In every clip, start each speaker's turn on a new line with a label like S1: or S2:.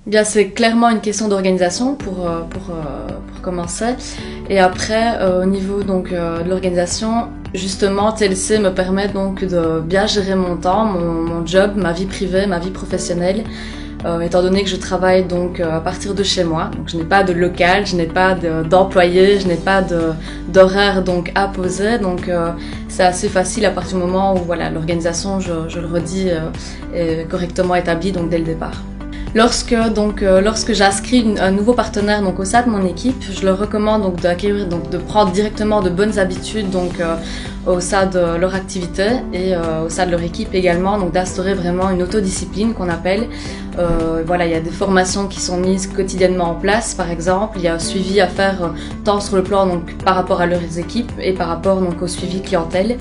S1: Bien, c'est clairement une question d'organisation pour commencer. Et après, au niveau donc de l'organisation, justement, TLC me permet donc de bien gérer mon temps, mon job, ma vie privée, ma vie professionnelle. Étant donné que je travaille donc à partir de chez moi, donc je n'ai pas de local, je n'ai pas d'employé, je n'ai pas d'horaire donc à poser, donc c'est assez facile à partir du moment où voilà l'organisation, je le redis, est correctement établie donc dès le départ. Lorsque j'inscris un nouveau partenaire donc au sein de mon équipe, je leur recommande donc de prendre directement de bonnes habitudes donc au sein de leur activité et au sein de leur équipe également, donc d'instaurer vraiment une autodiscipline qu'on appelle. Voilà, il y a des formations qui sont mises quotidiennement en place, par exemple, il y a un suivi à faire tant sur le plan donc par rapport à leurs équipes et par rapport donc au suivi clientèle.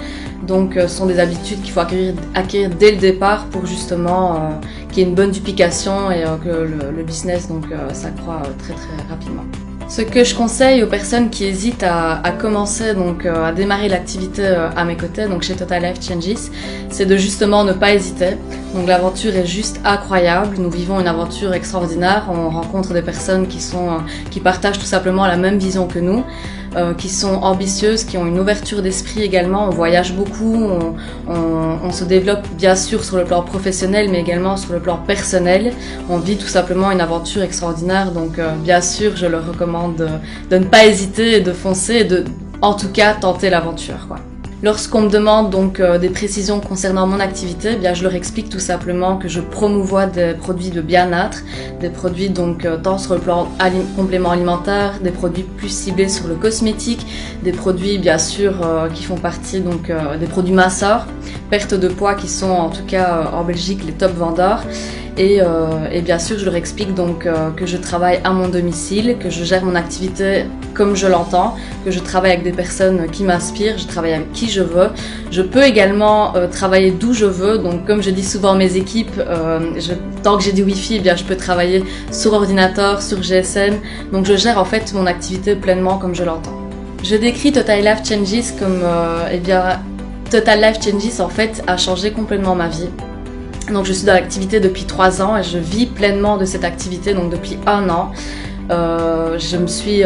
S1: Donc ce sont des habitudes qu'il faut acquérir dès le départ pour justement qu'il y ait une bonne duplication et que le business donc s'accroît très rapidement. Ce que je conseille aux personnes qui hésitent à commencer, donc à démarrer l'activité à mes côtés, donc chez Total Life Changes, c'est de justement ne pas hésiter. Donc l'aventure est juste incroyable, nous vivons une aventure extraordinaire, on rencontre des personnes qui partagent tout simplement la même vision que nous, qui sont ambitieuses, qui ont une ouverture d'esprit également, on voyage beaucoup, on se développe bien sûr sur le plan professionnel mais également sur le plan personnel, on vit tout simplement une aventure extraordinaire, donc bien sûr je leur recommande de ne pas hésiter et de foncer et de en tout cas tenter l'aventure, quoi. Lorsqu'on me demande donc des précisions concernant mon activité, eh bien je leur explique tout simplement que je promouvois des produits de bien-être, des produits donc tant sur le plan complément alimentaire, des produits plus ciblés sur le cosmétique, des produits bien sûr qui font partie donc des produits masseurs, perte de poids qui sont en tout cas en Belgique les top vendeurs. Et bien sûr, je leur explique donc que je travaille à mon domicile, que je gère mon activité comme je l'entends, que je travaille avec des personnes qui m'inspirent, je travaille avec qui je veux. Je peux également travailler d'où je veux, donc comme je dis souvent à mes équipes, tant que j'ai du Wi-Fi, eh bien, je peux travailler sur ordinateur, sur GSM, donc je gère en fait mon activité pleinement comme je l'entends. Je décris Total Life Changes comme, Total Life Changes en fait a changé complètement ma vie. Donc je suis dans l'activité depuis 3 ans et je vis pleinement de cette activité donc depuis 1 an. Je me suis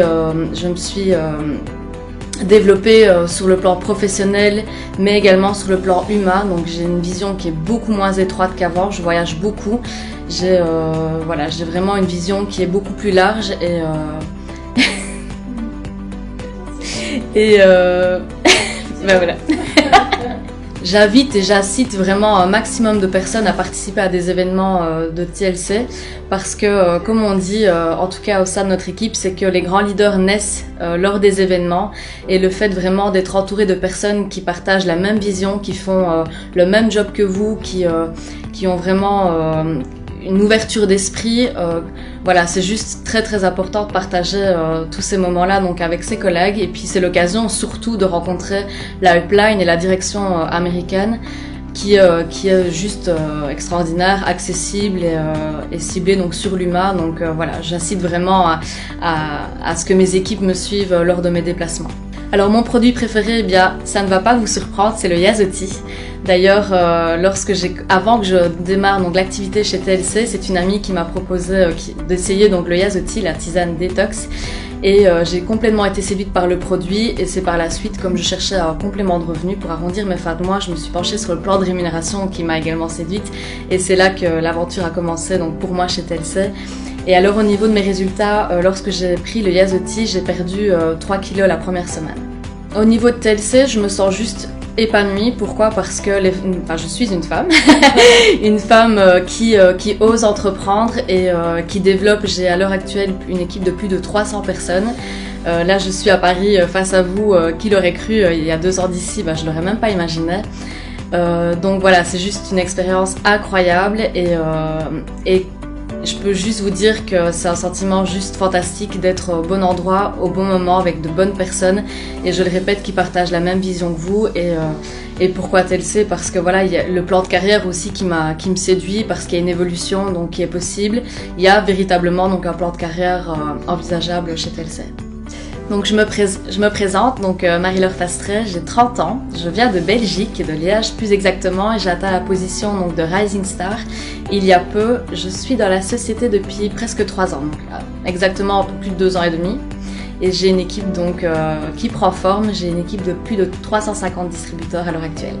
S1: développée sur le plan professionnel mais également sur le plan humain. Donc j'ai une vision qui est beaucoup moins étroite qu'avant, je voyage beaucoup. J'ai vraiment une vision qui est beaucoup plus large et ben voilà. J'invite et j'incite vraiment un maximum de personnes à participer à des événements de TLC parce que, comme on dit, en tout cas au sein de notre équipe, c'est que les grands leaders naissent lors des événements et le fait vraiment d'être entouré de personnes qui partagent la même vision, qui font le même job que vous, qui ont vraiment une ouverture d'esprit, voilà, c'est juste très important de partager tous ces moments-là donc avec ses collègues et puis c'est l'occasion surtout de rencontrer la upline et la direction américaine qui est juste extraordinaire, accessible et ciblée donc sur l'humain. Donc voilà, j'incite vraiment à ce que mes équipes me suivent lors de mes déplacements. Alors mon produit préféré, eh bien, ça ne va pas vous surprendre, c'est le Yazoti. D'ailleurs, avant que je démarre donc l'activité chez TLC, c'est une amie qui m'a proposé d'essayer donc le Yazoti, la tisane détox, et j'ai complètement été séduite par le produit. Et c'est par la suite, comme je cherchais un complément de revenu pour arrondir mes fins de mois, je me suis penchée sur le plan de rémunération qui m'a également séduite. Et c'est là que l'aventure a commencé donc pour moi chez TLC. Et alors au niveau de mes résultats, lorsque j'ai pris le Yazoti, j'ai perdu 3 kilos la première semaine. Au niveau de TLC, je me sens juste épanouie. Pourquoi? Parce que je suis une femme, une femme qui ose entreprendre et qui développe. J'ai à l'heure actuelle une équipe de plus de 300 personnes. Là, je suis à Paris face à vous. Qui l'aurait cru il y a 2 ans d'ici? Je l'aurais même pas imaginé. Donc voilà, c'est juste une expérience incroyable et je peux juste vous dire que c'est un sentiment juste fantastique d'être au bon endroit, au bon moment, avec de bonnes personnes. Et je le répète, qui partagent la même vision que vous. Et pourquoi TLC? Parce que voilà, il y a le plan de carrière aussi qui me séduit, parce qu'il y a une évolution donc qui est possible. Il y a véritablement donc un plan de carrière envisageable chez TLC. Donc je me présente, donc Marie-Laure Fastret, j'ai 30 ans, je viens de Belgique, de Liège plus exactement, et j'atteins la position donc, de Rising Star. Il y a peu, je suis dans la société depuis presque 3 ans, donc exactement un peu plus de 2 ans et demi. Et j'ai une équipe donc qui prend forme, j'ai une équipe de plus de 350 distributeurs à l'heure actuelle.